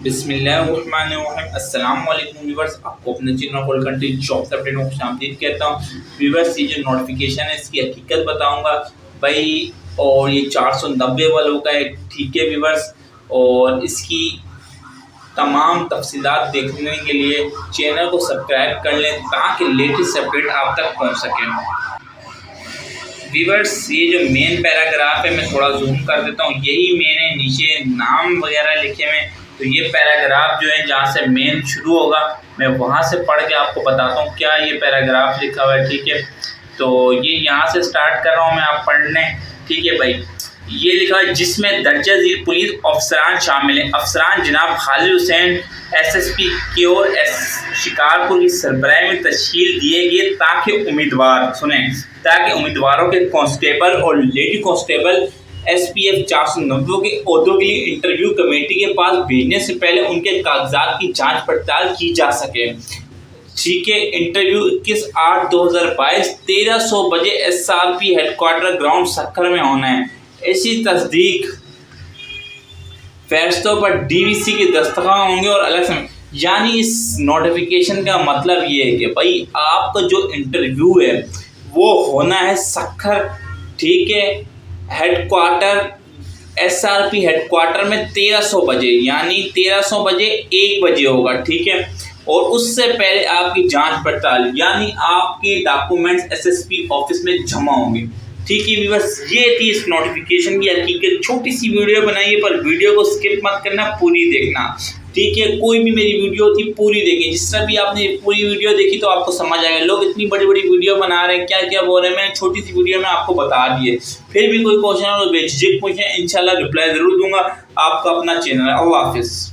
बिस्मिल्लाहिर्रहमानिर्रहीम। अस्सलाम वालेकुम व्यूअर्स, आपको अपने channel full country jobs update में खुशामदीद कहता हूँ। व्यूअर्स, ये जो नोटिफिकेशन है इसकी हकीकत बताऊंगा भाई, और ये 490 वालों का है, ठीक है व्यूअर्स। और इसकी तमाम तफसीलात देखने के लिए चैनल को सब्सक्राइब कर लें ताकि लेटेस्ट अपडेट आप तक पहुँच सकें। व्यूअर्स, ये जो मेन पैराग्राफ है मैं थोड़ा जूम कर देता हूँ, यही मैंने नीचे नाम वगैरह लिखे हुए। तो ये पैराग्राफ जो है जहाँ से मेन शुरू होगा मैं वहाँ से पढ़ के आपको बताता हूँ क्या ये पैराग्राफ लिखा हुआ है, ठीक है। तो ये यहाँ से स्टार्ट कर रहा हूँ मैं आप पढ़ने, ठीक है भाई। ये लिखा है जिसमें दर्जा झील पुलिस अफसरान शामिल हैं। अफसरान जनाब खालिद हुसैन SSP की ओर शिकारपुर की सरबराही में तश्कील दिए गए ताकि उम्मीदवारों के कांस्टेबल और लेडी कांस्टेबल SPF 490 के ओहदों के लिए इंटरव्यू कमेटी के पास भेजने से पहले उनके कागजात की जांच पड़ताल की जा सके, ठीक है। इंटरव्यू 21/8/2022 1300 बजे SRP हेडक्वार्टर ग्राउंड सक्खर में होना है। ऐसी तस्दीक फैसलों पर DVC के दस्तखत होंगे और अलग समय, यानी इस नोटिफिकेशन का मतलब ये है कि भाई आपका जो इंटरव्यू है वो होना है सक्खर, ठीक है, हेडक्वार्टर SRP हेडक्वार्टर में 1300 बजे, यानी 1300 बजे 1 बजे होगा, ठीक है। और उससे पहले आपकी जांच पड़ताल यानी आपके डॉक्यूमेंट्स SSP ऑफिस में जमा होंगे, ठीक है व्यूअर्स। ये थी इस नोटिफिकेशन की हकीकत। छोटी सी वीडियो बनाइए पर वीडियो को स्किप मत करना, पूरी देखना, ठीक है। कोई भी मेरी वीडियो थी पूरी देखें, जिस तरह भी आपने पूरी वीडियो देखी तो आपको समझ आएगा। लोग इतनी बड़ी बड़ी वीडियो बना रहे हैं, क्या क्या बोल रहे हैं, मैंने छोटी सी वीडियो में आपको बता दिए। फिर भी कोई क्वेश्चन हो तो बेझिझक पूछें, इंशाल्लाह रिप्लाई जरूर दूंगा। आपका अपना चैनल है। अल्लाह हाफिज़।